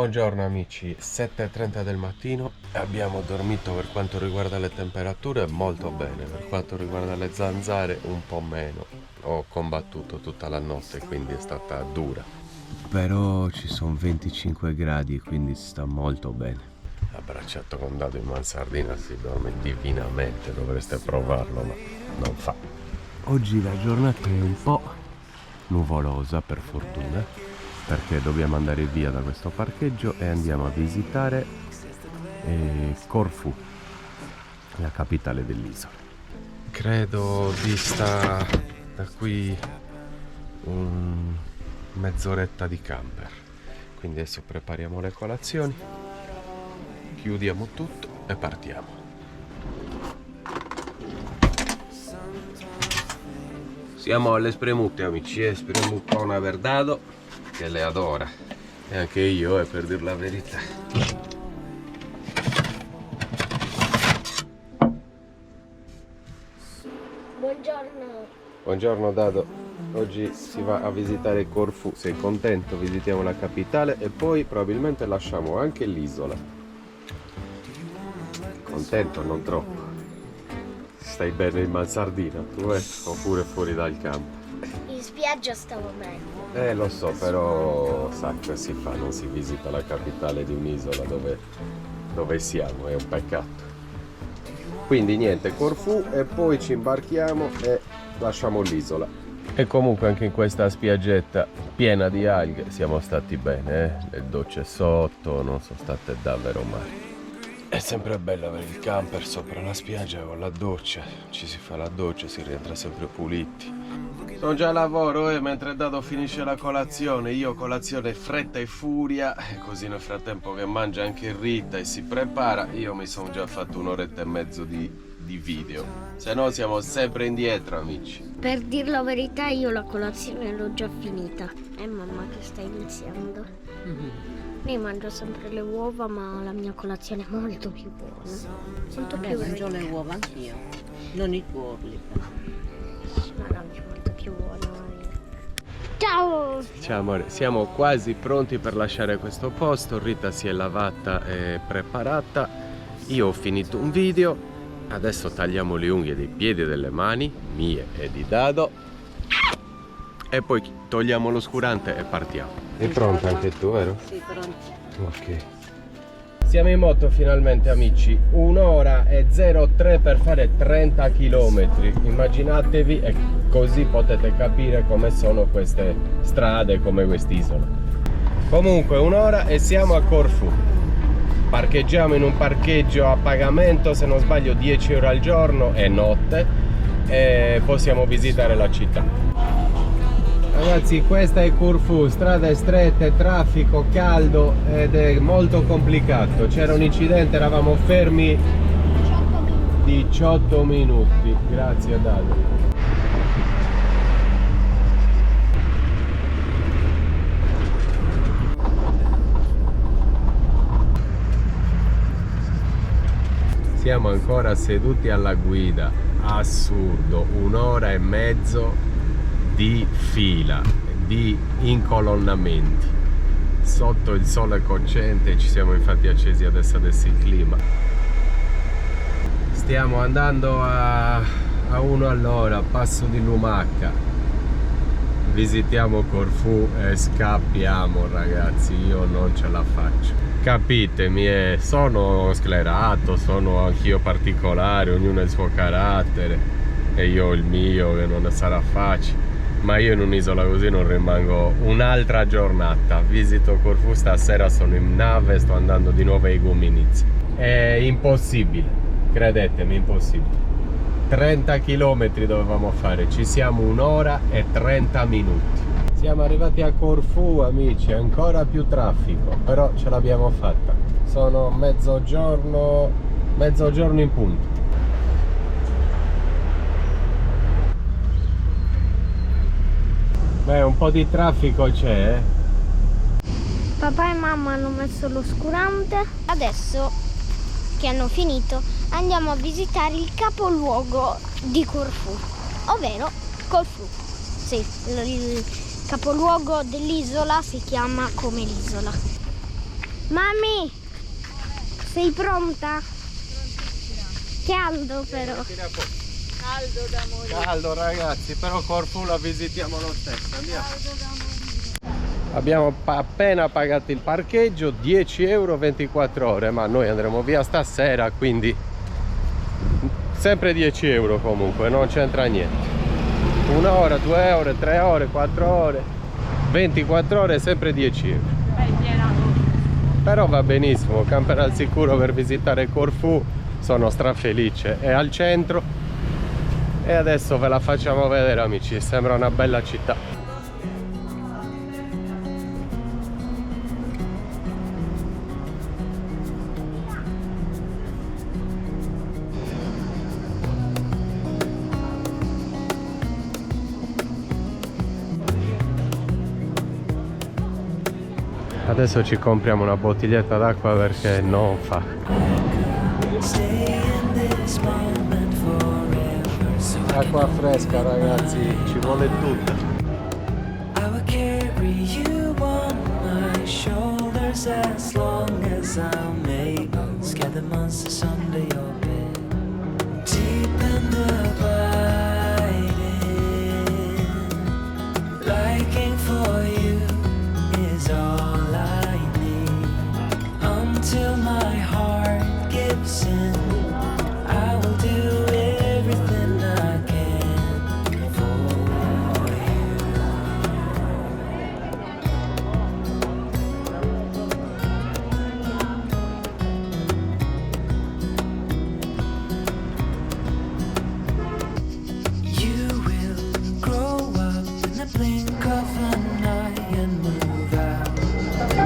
Buongiorno amici, 7:30 del mattino, abbiamo dormito per quanto riguarda le temperature molto bene, per quanto riguarda le zanzare un po' meno. Ho combattuto tutta la notte, quindi è stata dura. Però ci sono 25 gradi, quindi si sta molto bene. Abbracciato con Dado in mansardina si dorme divinamente, dovreste provarlo, ma non fa. Oggi la giornata è un po' nuvolosa per fortuna, perché dobbiamo andare via da questo parcheggio e andiamo a visitare Corfù, la capitale dell'isola. Credo dista da qui mezz'oretta di camper, quindi adesso prepariamo le colazioni, chiudiamo tutto e partiamo. Siamo alle spremute amici, spremutona per Dado che le adora e anche io, per dir la verità. Buongiorno. Buongiorno Dado, oggi si va a visitare Corfù, sei contento? Visitiamo la capitale e poi probabilmente lasciamo anche l'isola. Contento? Non troppo. Stai bene in mansardina tu, oppure fuori dal campo? In spiaggia stavo meglio. Lo so, però sa che si fa, non si visita la capitale di un'isola dove siamo, è un peccato. Quindi niente, Corfù e poi ci imbarchiamo e lasciamo l'isola. E comunque anche in questa spiaggetta piena di alghe siamo stati bene, le docce sotto non sono state davvero male. È sempre bello avere il camper sopra la spiaggia con la doccia, ci si fa la doccia, si rientra sempre puliti. Sono già a lavoro mentre Dado finisce la colazione, io colazione fretta e furia, e così nel frattempo che mangia anche Rita e si prepara, io mi sono già fatto un'oretta e mezzo di video, se no siamo sempre indietro amici. Per dir la verità io la colazione l'ho già finita. È mamma che sta iniziando. Io mangio sempre le uova, ma la mia colazione è molto più buona. Molto più mangio le uova anch'io, non i tuorli però. Ma la mia è molto più buona. Ciao! Ciao amore, siamo quasi pronti per lasciare questo posto, Rita si è lavata e preparata, io ho finito un video, adesso tagliamo le unghie dei piedi e delle mani, mie e di Dado, e poi togliamo l'oscurante e partiamo. È pronta anche tu, vero? Sì, pronto. Ok. Siamo in moto finalmente amici, 1 ora e 03 per fare 30 km, immaginatevi, e così potete capire come sono queste strade, come quest'isola. Comunque 1 ora e siamo a Corfù, parcheggiamo in un parcheggio a pagamento, se non sbaglio 10 euro al giorno e notte, e possiamo visitare la città. Ragazzi, questa è Corfù, strade strette, traffico caldo ed è molto complicato. C'era un incidente, eravamo fermi 18 minuti. Grazie Dado. Siamo ancora seduti alla guida, assurdo, 1 ora e mezzo di fila, di incolonnamenti sotto il sole cocente, ci siamo infatti accesi adesso il clima. Stiamo andando a 1 all'ora, passo di lumaca, visitiamo Corfù e scappiamo ragazzi, io non ce la faccio, capitemi, sono sclerato, sono anch'io particolare, ognuno ha il suo carattere e io ho il mio, che non sarà facile. Ma io in un'isola così non rimango un'altra giornata. Visito Corfù stasera, sono in nave, sto andando di nuovo ai Igoumenitsa. È impossibile, credetemi, impossibile. 30 km dovevamo fare, ci siamo 1 ora e 30 minuti. Siamo arrivati a Corfù amici, ancora più traffico, però ce l'abbiamo fatta. Sono mezzogiorno in punto. Beh, un po' di traffico c'è, Papà e mamma hanno messo l'oscurante. Adesso che hanno finito andiamo a visitare il capoluogo di Corfù, ovvero Corfù. Sì, il capoluogo dell'isola si chiama come l'isola. Mami, sei pronta? Caldo però. Caldo da morire. Caldo ragazzi, però Corfù la visitiamo lo stesso, andiamo. Abbiamo appena pagato il parcheggio, 10 euro 24 ore, ma noi andremo via stasera, quindi sempre 10 euro comunque, non c'entra niente. 1 ora, 2 ore, 3 ore, 4 ore, 24 ore, sempre 10 euro. Però va benissimo, camper al sicuro per visitare Corfù, sono strafelice, è al centro e adesso ve la facciamo vedere amici, sembra una bella città. Adesso ci compriamo una bottiglietta d'acqua perché non fa. Acqua fresca ragazzi, ci vuole tutta. Till my heart gives in, I will do everything I can for you. You will grow up in the blink of an eye and move out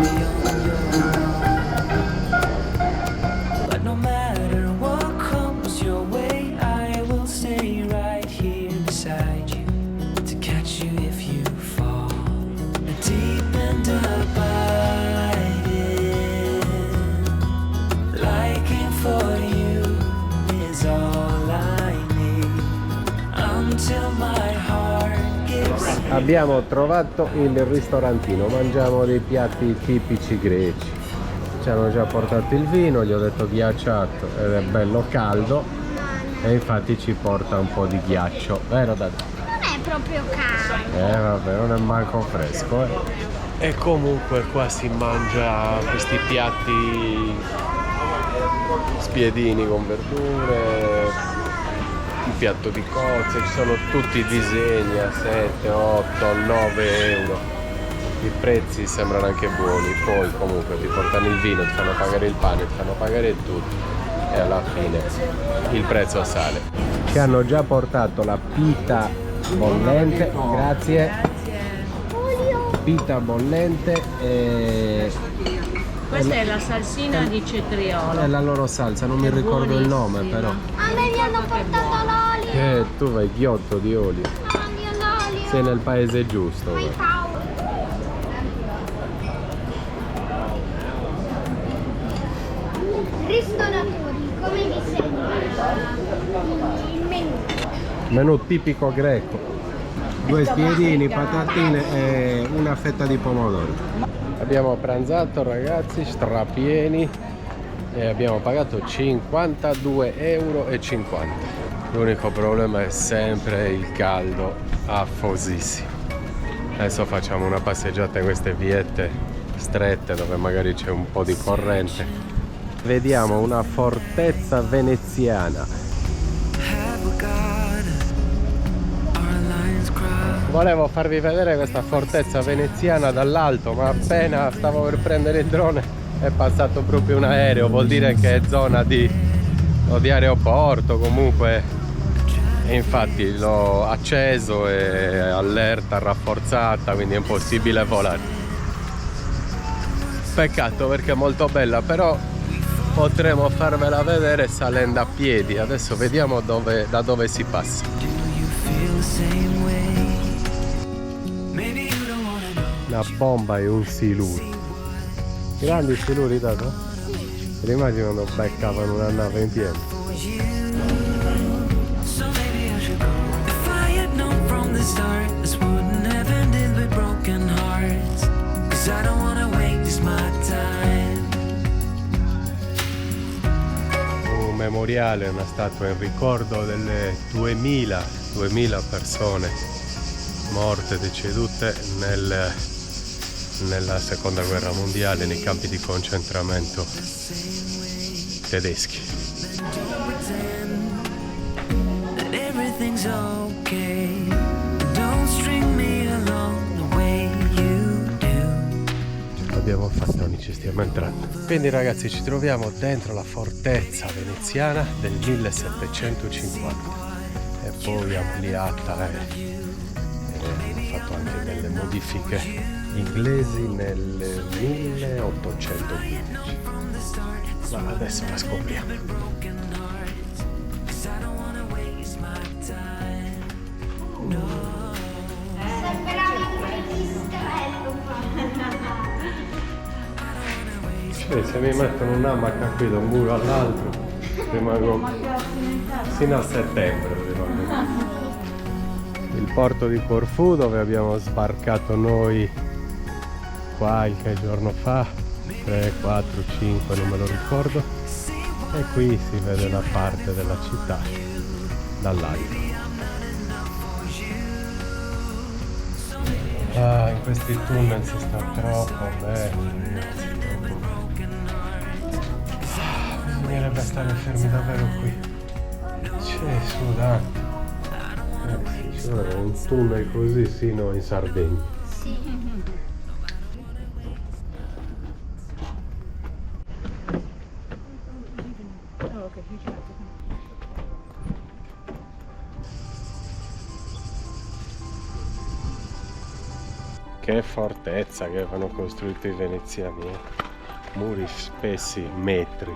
beyond your own. No matter what comes your way, I will stay right here beside you to catch you if you fall. Deep and abiding, liking for you is all I need until my heart gives. Abbiamo trovato il ristorantino, mangiamo dei piatti tipici greci. Ci hanno già portato il vino, gli ho detto ghiacciato ed è bello caldo e infatti ci porta un po' di ghiaccio, vero Dad? Non è proprio caldo. Vabbè, non è manco fresco E comunque qua si mangia questi piatti spiedini con verdure, un piatto di cozze, ci sono tutti i disegni a 7, 8, 9 euro. I prezzi sembrano anche buoni, poi comunque ti portano il vino, ti fanno pagare il pane, ti fanno pagare tutto e alla fine il prezzo sale. Ci hanno già portato la pita bollente, grazie, pita bollente e Questa è la salsina di cetriolo. è la loro salsa, non mi ricordo il nome però. A me mi hanno portato l'olio. Tu vai ghiotto di olio, L'olio. sei nel paese giusto. Fai guarda. paura. Ristoratori, come vi sembra il menù? Menù tipico greco, 2 spiedini, patatine e una fetta di pomodoro. Abbiamo pranzato ragazzi, strapieni, e abbiamo pagato 52,50 euro. L'unico problema è sempre il caldo affosissimo. Adesso facciamo una passeggiata in queste viette strette dove magari c'è un po' di corrente. Vediamo una fortezza veneziana. Volevo farvi vedere questa fortezza veneziana dall'alto, ma appena stavo per prendere il drone è passato proprio un aereo, vuol dire che è zona di aeroporto comunque, e infatti l'ho acceso e allerta rafforzata, quindi è impossibile volare. Peccato perché è molto bella, però potremo farvela vedere salendo a piedi. Adesso vediamo da dove si passa. Una bomba e un siluro. Grandi siluri, dato? Ti immagini quando beccavano una nave in pieno? I don't wanna waste my time. memoriale, una statua in ricordo delle 2000 persone morte, decedute nella seconda guerra mondiale nei campi di concentramento tedeschi. That everything's okay. Don't string me along the way you do. Abbiamo fatto, amici, stiamo entrando. Quindi ragazzi, ci troviamo dentro la fortezza veneziana del 1750 e poi ampliata e hanno fatto anche delle modifiche inglesi nel 1815, ma adesso la scopriamo. Se mi mettono un'amaca qui da un muro all'altro rimango fino a settembre. Il porto di Corfù, dove abbiamo sbarcato noi qualche giorno fa, 3, 4, 5, non me lo ricordo, e qui si vede la parte della città dall'alto. Ah, in questi tunnel si sta troppo bene. Bisognerebbe stare fermi davvero qui. C'è su, dai. Sì, ci vuole un tunnel così sino in Sardegna. Sì. Che fortezza che avevano costruito i veneziani, eh? Muri spessi metri,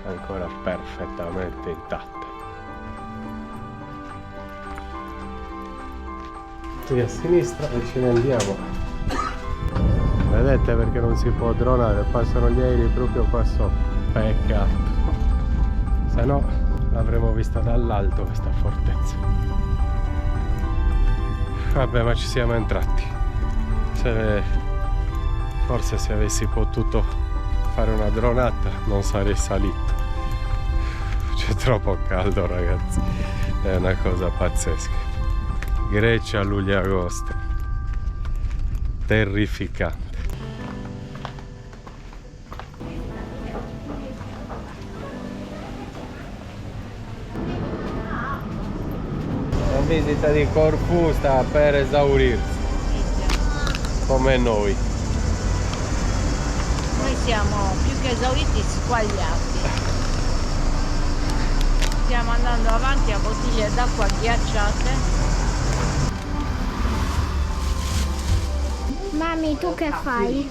ancora perfettamente intatta. Qui a sinistra e ce ne andiamo. Vedete perché non si può dronare, passano gli aerei proprio qua sopra. Peccato, se no l'avremmo vista dall'alto questa fortezza. Vabbè, ma ci siamo entrati. Forse se avessi potuto fare una dronata non sarei salito. C'è troppo caldo, ragazzi. È una cosa pazzesca. Grecia, luglio e agosto. Terrificante. La visita di Corfù sta per esaurirsi, come noi. Noi siamo più che esauriti, squagliati. Stiamo andando avanti a bottiglie d'acqua ghiacciate. Mami, tu che fai? Io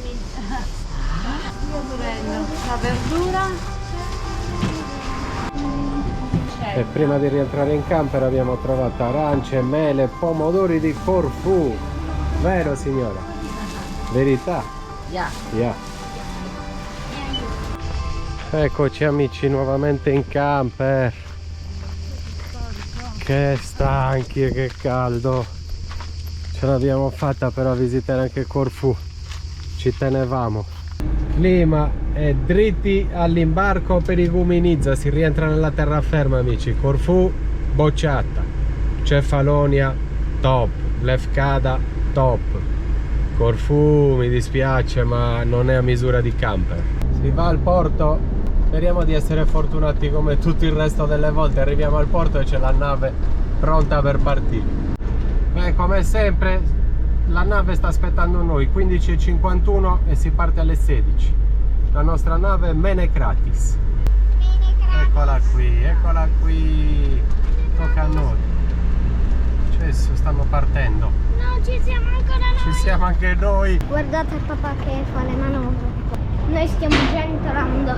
prendo la verdura. E prima di rientrare in camper abbiamo trovato arance, mele, pomodori di Corfù. Vero, signora? Verità? Yeah. Yeah. Eccoci, amici, nuovamente in camper. Che stanchi e che caldo. Ce l'abbiamo fatta però a visitare anche Corfù. Ci tenevamo. Clima e dritti all'imbarco per Igoumenitsa. Si rientra nella terraferma, amici. Corfù bocciata, Cefalonia top, Lefkada top. Corfù mi dispiace, ma non è a misura di camper. Si va al porto, speriamo di essere fortunati come tutto il resto delle volte. Arriviamo al porto e c'è la nave pronta per partire. Beh, come sempre la nave sta aspettando noi, 15:51, e si parte alle 16. La nostra nave Menecratis. Eccola qui, tocca a noi. Adesso stanno partendo. No, ci siamo ancora noi. Ci siamo anche noi. Guardate il papà che fa le manovre. Noi stiamo già entrando.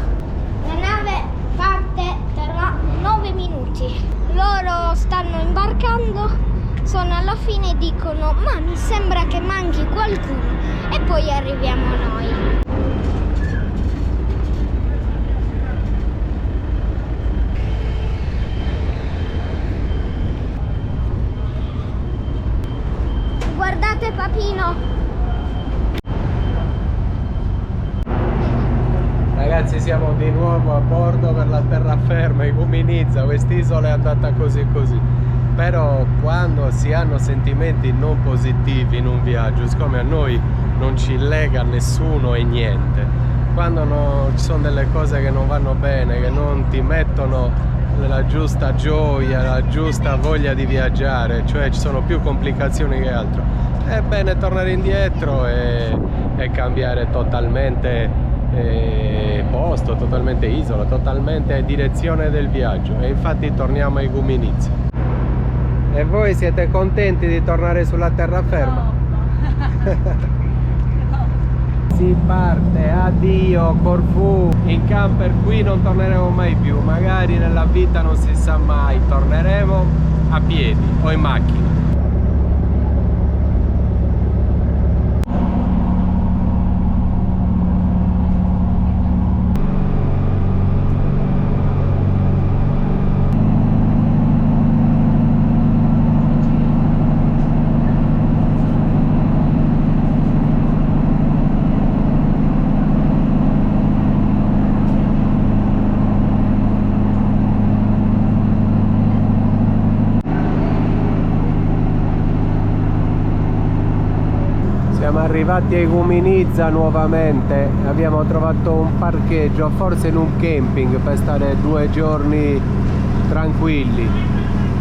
La nave parte tra 9 minuti. Loro stanno imbarcando. Sono alla fine e dicono: ma mi sembra che manchi qualcuno, e poi arriviamo noi. Guardate papino. siamo di nuovo a bordo per la terraferma Igoumenitsa. Quest'isola è andata così così. Però quando si hanno sentimenti non positivi in un viaggio, siccome a noi non ci lega nessuno e niente, quando ci sono delle cose che non vanno bene, che non ti mettono la giusta gioia, la giusta voglia di viaggiare, cioè ci sono più complicazioni che altro, è bene tornare indietro e cambiare totalmente posto, totalmente isola, totalmente direzione del viaggio. E infatti torniamo a Igoumenitsa. E voi siete contenti di tornare sulla terraferma? No. Si parte, addio Corfù. In camper qui non torneremo mai più, magari nella vita non si sa mai, torneremo a piedi o in macchina. Siamo arrivati a Igoumenitsa nuovamente, abbiamo trovato un parcheggio, forse in un camping, per stare 2 giorni tranquilli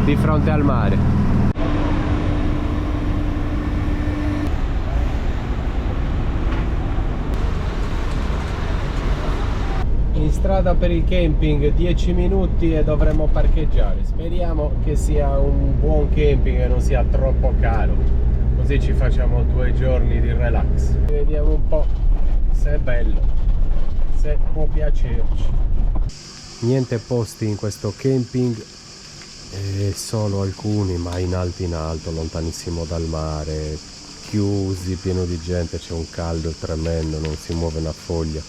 di fronte al mare. In strada per il camping 10 minuti e dovremo parcheggiare. Speriamo che sia un buon camping e non sia troppo caro. Così ci facciamo 2 giorni di relax. Vediamo un po' se è bello, se può piacerci. Niente posti in questo camping, solo alcuni, ma in alto, lontanissimo dal mare, chiusi, pieno di gente, c'è un caldo tremendo, non si muove una foglia,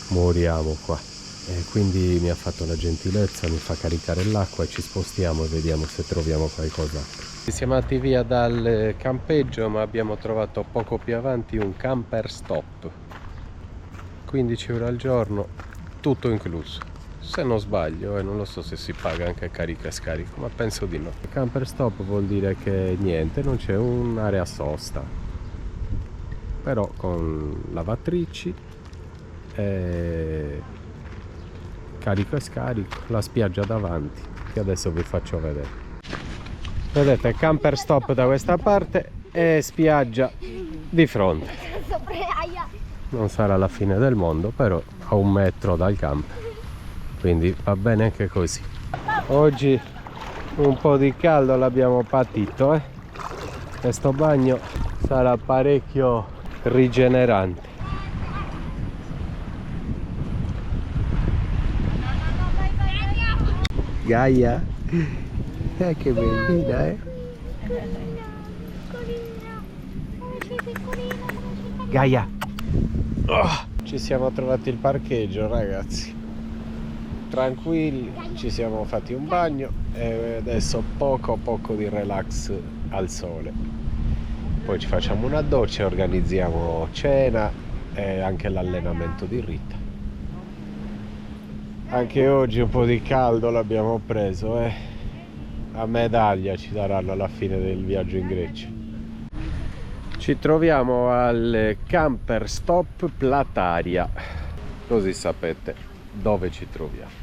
moriamo qua. E quindi mi ha fatto la gentilezza, mi fa caricare l'acqua e ci spostiamo e vediamo se troviamo qualcos'altro. Siamo andati via dal campeggio, ma abbiamo trovato poco più avanti un camper stop, 15 euro al giorno, tutto incluso, se non sbaglio, non lo so se si paga anche carica e scarico, ma penso di no. Camper stop vuol dire che niente, non c'è un'area sosta, però con lavatrici, carico e scarico, la spiaggia davanti, che adesso vi faccio vedere. Vedete, camper stop da questa parte e spiaggia di fronte. Non sarà la fine del mondo, però a 1 metro dal camper, quindi va bene anche così. Oggi un po' di caldo l'abbiamo patito, questo bagno sarà parecchio rigenerante. Gaia, che bellina, Gaia. Ci siamo trovati il parcheggio, ragazzi, tranquilli, ci siamo fatti un bagno e adesso poco di relax al sole, poi ci facciamo una doccia e organizziamo cena e anche l'allenamento di Rita. Anche oggi un po' di caldo l'abbiamo preso, a medaglia ci daranno alla fine del viaggio in Grecia. Ci troviamo al camper stop Plataria, così sapete dove ci troviamo.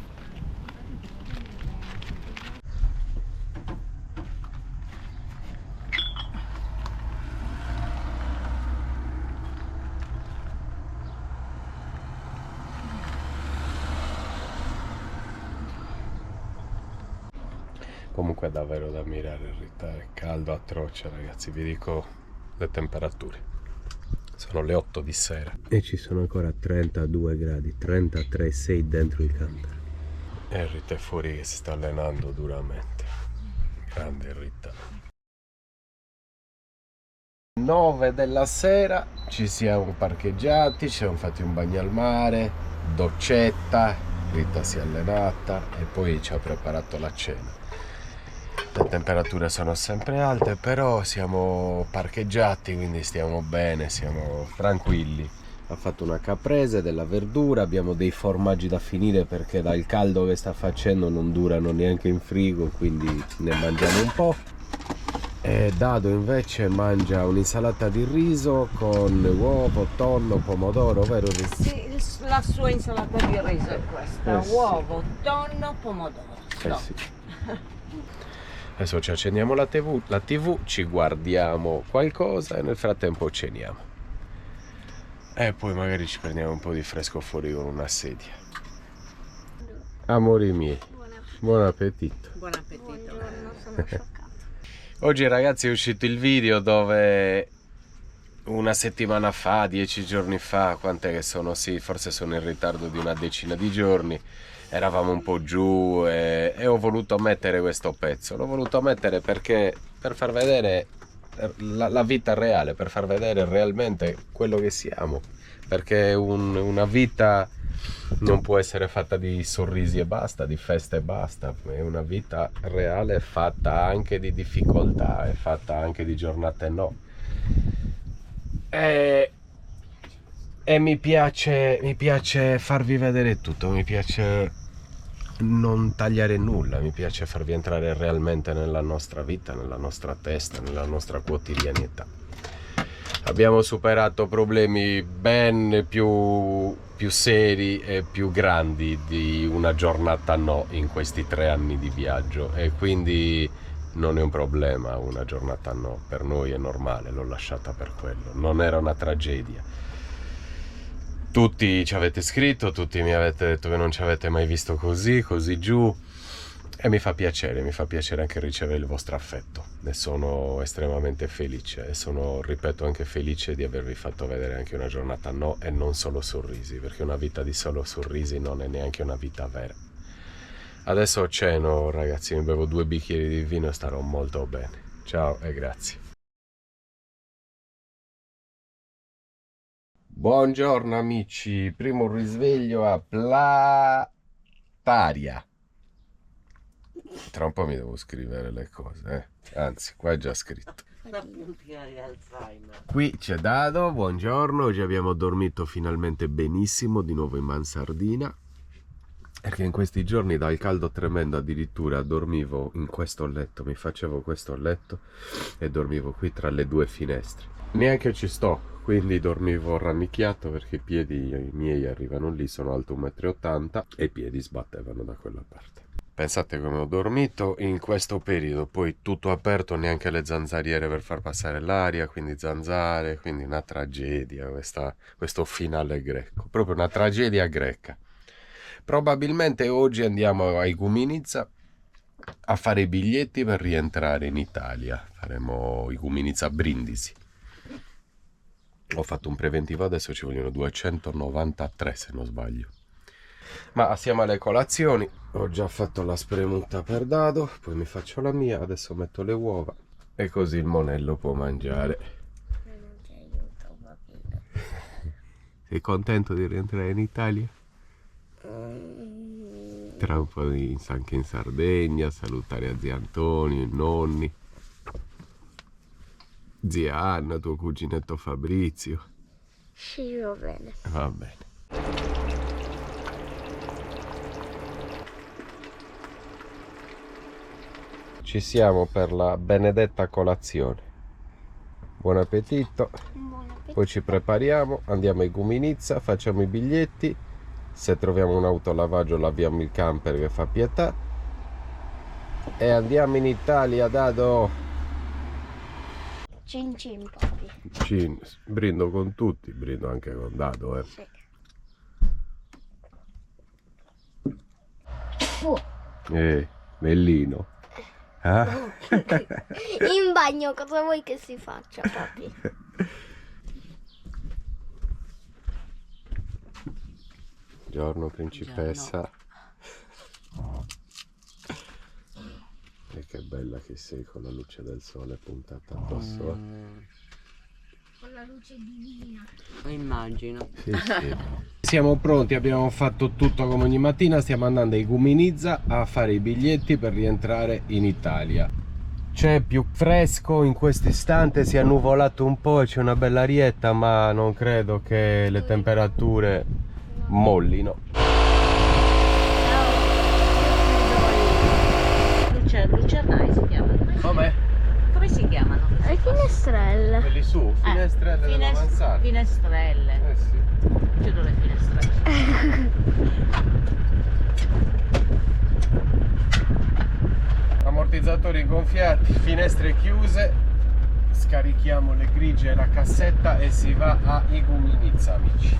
Comunque è davvero da ammirare, Rita, è caldo atroce, ragazzi, vi dico le temperature. Sono le 8 di sera e ci sono ancora 32 gradi, 33,6 dentro il camper. E Rita è fuori che si sta allenando duramente. Grande Rita. 9 della sera, ci siamo parcheggiati, ci siamo fatti un bagno al mare, doccetta, Rita si è allenata e poi ci ha preparato la cena. Le temperature sono sempre alte, però siamo parcheggiati, quindi stiamo bene, siamo tranquilli ha fatto una caprese, della verdura, abbiamo dei formaggi da finire perché dal caldo che sta facendo non durano neanche in frigo, quindi ne mangiamo un po'. E Dado invece mangia un'insalata di riso con uovo, tonno, pomodoro, vero? Sì, la sua insalata di riso è questa, sì. uovo, tonno, pomodoro. No. Sì. Adesso ci accendiamo la TV, ci guardiamo qualcosa e nel frattempo ceniamo. E poi magari ci prendiamo un po' di fresco fuori con una sedia. Amori miei, buon appetito. Buon appetito. Buongiorno, sono scioccata. Oggi ragazzi è uscito il video dove una settimana fa, 10 giorni fa, quant'è che sono? Sì, forse sono in ritardo di una decina di giorni. Eravamo un po' giù e ho voluto mettere questo pezzo. L'ho voluto mettere perché per far vedere la vita reale, per far vedere realmente quello che siamo. Perché una vita non può essere fatta di sorrisi e basta, di feste e basta. È una vita reale fatta anche di difficoltà, è fatta anche di giornate no. E mi piace farvi vedere tutto, mi piace non tagliare nulla, mi piace farvi entrare realmente nella nostra vita, nella nostra testa, nella nostra quotidianità. Abbiamo superato problemi ben più seri e più grandi di una giornata no in questi 3 anni di viaggio, e quindi non è un problema una giornata no, per noi è normale, l'ho lasciata per quello, non era una tragedia. Tutti ci avete scritto, tutti mi avete detto che non ci avete mai visto così giù, e mi fa piacere anche ricevere il vostro affetto. Ne sono estremamente felice e sono, ripeto, anche felice di avervi fatto vedere anche una giornata no e non solo sorrisi, perché una vita di solo sorrisi non è neanche una vita vera. Adesso ceno ragazzi, mi bevo 2 bicchieri di vino e starò molto bene. Ciao e grazie. Buongiorno amici, primo risveglio a Plataria. Tra un po' mi devo scrivere le cose, anzi qua è già scritto. Qui c'è Dado, buongiorno, oggi abbiamo dormito finalmente benissimo, di nuovo in mansardina, perché in questi giorni dal caldo tremendo addirittura dormivo in questo letto, mi facevo questo letto e dormivo qui tra le 2 finestre. Neanche ci sto, quindi dormivo rannicchiato perché i piedi miei arrivano lì, sono alto 1,80 m e i piedi sbattevano da quella parte. Pensate come ho dormito in questo periodo, poi tutto aperto, neanche le zanzariere per far passare l'aria, quindi zanzare, quindi una tragedia questo finale greco, proprio una tragedia greca. Probabilmente oggi andiamo a Igoumenitsa a fare i biglietti per rientrare in Italia, faremo Igoumenitsa Brindisi. Ho fatto un preventivo, adesso ci vogliono 293 se non sbaglio. Ma assieme alle colazioni ho già fatto la spremuta per Dado, poi mi faccio la mia, adesso metto le uova e così il monello può mangiare. Non ti aiuto, va bene. Sei contento di rientrare in Italia? Tra un po' anche in Sardegna, salutare a zia Antonio, i nonni, zia Anna, tuo cuginetto Fabrizio. Sì, va bene. Va bene. Ci siamo per la benedetta colazione. Buon appetito. Buon appetito. Poi ci prepariamo, andiamo a Igoumenitsa, facciamo i biglietti. Se troviamo un autolavaggio laviamo il camper che fa pietà. E andiamo in Italia, Dado. Cin cin, papi. Brindo con tutti, brindo anche con Dado. Sì. Bellino. Ah? In bagno cosa vuoi che si faccia, papi? Buongiorno principessa. E che bella che sei con la luce del sole puntata addosso. Con la luce divina. Immagino. Sì, sì. Siamo pronti, abbiamo fatto tutto come ogni mattina, stiamo andando a Igoumenitsa a fare i biglietti per rientrare in Italia. c'è più fresco in questo istante, si è annuvolato un po' e c'è una bella arietta, ma non credo che le temperature mollino. Lucernai si chiamano. Come? Come si chiamano? Le finestrelle. Quelli su, finestrelle dell'avanzata. Finestrelle. Sì. Chiudo le finestrelle. Ammortizzatori gonfiati, finestre chiuse, scarichiamo le grigie e la cassetta e si va a Iguminica, amici.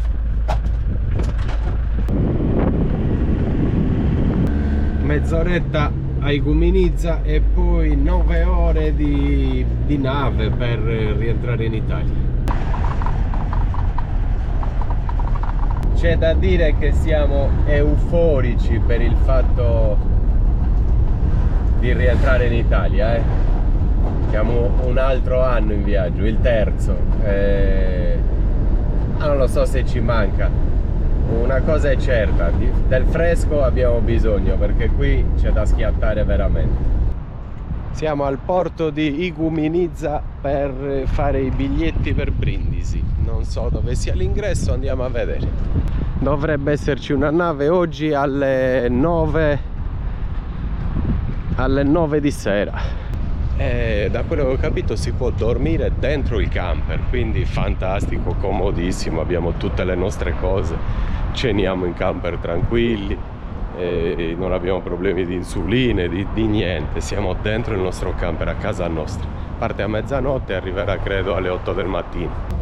Mezz'oretta a Iguminica e poi 9 ore di nave per rientrare in Italia. C'è da dire che siamo euforici per il fatto di rientrare in Italia, Siamo un altro anno in viaggio, il terzo. Non lo so se ci manca. Una cosa è certa, del fresco abbiamo bisogno, perché qui c'è da schiattare veramente. Siamo al porto di Iguminica per fare i biglietti per Brindisi. Non so dove sia l'ingresso, andiamo a vedere. Dovrebbe esserci una nave oggi alle 9 di sera. E da quello che ho capito si può dormire dentro il camper, quindi fantastico, comodissimo, abbiamo tutte le nostre cose, ceniamo in camper tranquilli, non abbiamo problemi di insuline, di niente, siamo dentro il nostro camper a casa nostra. Parte a mezzanotte e arriverà credo alle 8 del mattino.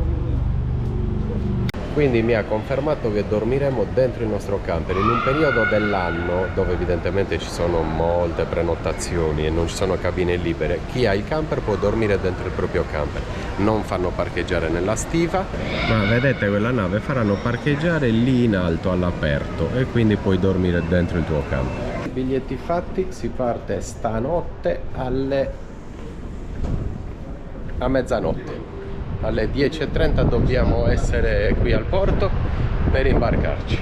Quindi mi ha confermato che dormiremo dentro il nostro camper in un periodo dell'anno dove evidentemente ci sono molte prenotazioni e non ci sono cabine libere. Chi ha il camper può dormire dentro il proprio camper, non fanno parcheggiare nella stiva, ma vedete quella nave faranno parcheggiare lì in alto all'aperto e quindi puoi dormire dentro il tuo camper. I biglietti fatti, si parte stanotte a mezzanotte. Alle 10:30 dobbiamo essere qui al porto per imbarcarci.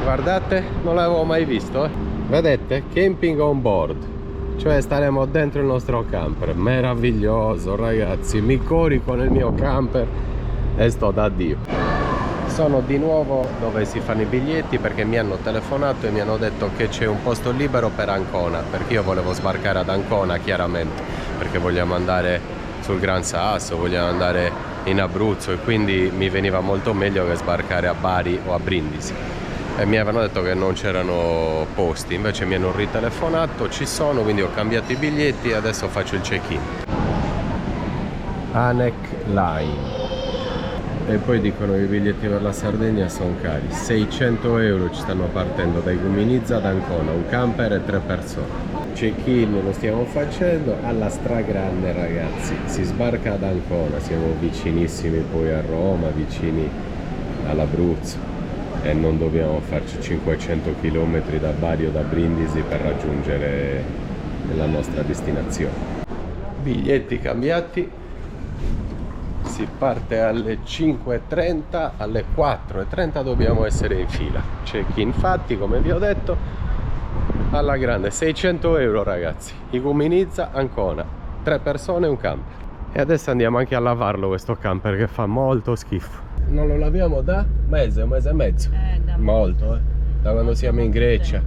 Guardate, non l'avevo mai visto, Vedete? Camping on board, cioè staremo dentro il nostro camper. Meraviglioso, ragazzi, mi corico nel mio camper e sto da Dio. Sono di nuovo dove si fanno i biglietti perché mi hanno telefonato e mi hanno detto che c'è un posto libero per Ancona, perché io volevo sbarcare ad Ancona chiaramente, perché vogliamo andare sul Gran Sasso, vogliamo andare in Abruzzo e quindi mi veniva molto meglio che sbarcare a Bari o a Brindisi, e mi avevano detto che non c'erano posti, invece mi hanno ritelefonato, ci sono, quindi ho cambiato i biglietti e adesso faccio il check-in. Anec Line. E poi dicono che i biglietti per la Sardegna sono cari, 600 euro ci stanno partendo da Iguminica ad Ancona, un camper e 3 persone. Check-in lo stiamo facendo alla stragrande, ragazzi, si sbarca ad Ancona, siamo vicinissimi poi a Roma, vicini all'Abruzzo e non dobbiamo farci 500 km da Bari o da Brindisi per raggiungere la nostra destinazione. Biglietti cambiati, si parte alle 5:30, alle 4:30 dobbiamo essere in fila. Check-in fatti, come vi ho detto, alla grande, 600 euro, ragazzi. Iguminica, Ancona, 3 persone e un camper. E adesso andiamo anche a lavarlo questo camper che fa molto schifo. Non lo laviamo da un mese e mezzo. Molto, da quando siamo in Grecia.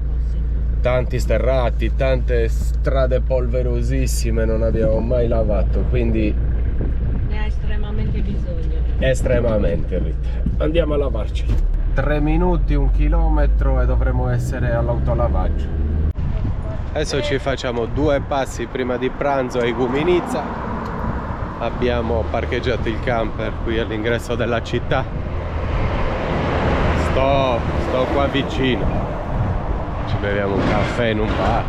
Tanti sterrati, tante strade polverosissime, non abbiamo mai lavato, quindi Ne ha estremamente bisogno. estremamente, Rita. Andiamo a lavarci. 3 minuti, 1 chilometro e dovremo essere all'autolavaggio. Adesso ci facciamo 2 passi prima di pranzo a Iguminica. Abbiamo parcheggiato il camper qui all'ingresso della città. Sto qua vicino. Ci beviamo un caffè in un bar.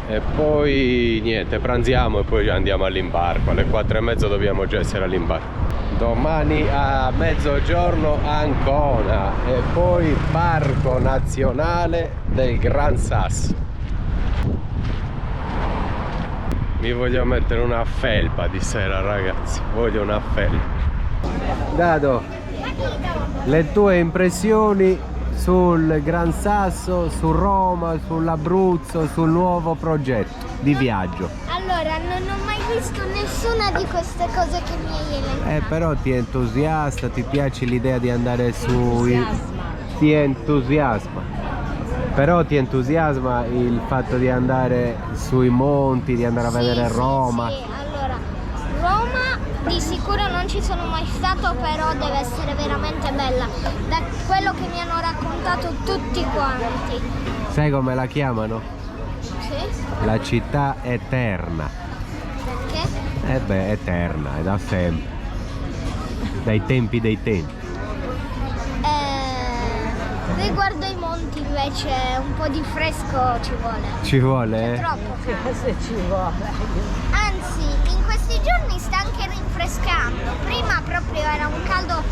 E poi niente, pranziamo e poi andiamo all'imbarco. Alle 4:30 dobbiamo già essere all'imbarco. Domani a mezzogiorno Ancona e poi Parco Nazionale del Gran Sasso. Mi voglio mettere una felpa di sera, ragazzi, voglio una felpa. Dado, le tue impressioni sul Gran Sasso, su Roma, sull'Abruzzo, sul nuovo progetto? di viaggio. Allora, non ho mai visto nessuna di queste cose che mi hai elencato. Però ti entusiasta, ti piace l'idea di andare su... Entusiasma. Ti entusiasma. Però ti entusiasma il fatto di andare sui monti, di andare a vedere Sì, Roma. Sì. Allora, Roma di sicuro non ci sono mai stato, però deve essere veramente bella. Da quello che mi hanno raccontato tutti quanti. Sai come la chiamano? Sì? La città eterna. Perché? Eterna, è da sempre. Dai tempi dei tempi. Riguardo i monti invece un po' di fresco ci vuole. Ci vuole? Troppo caldo. Se ci vuole. Anzi, in questi giorni sta anche rinfrescando. Prima proprio era un caldo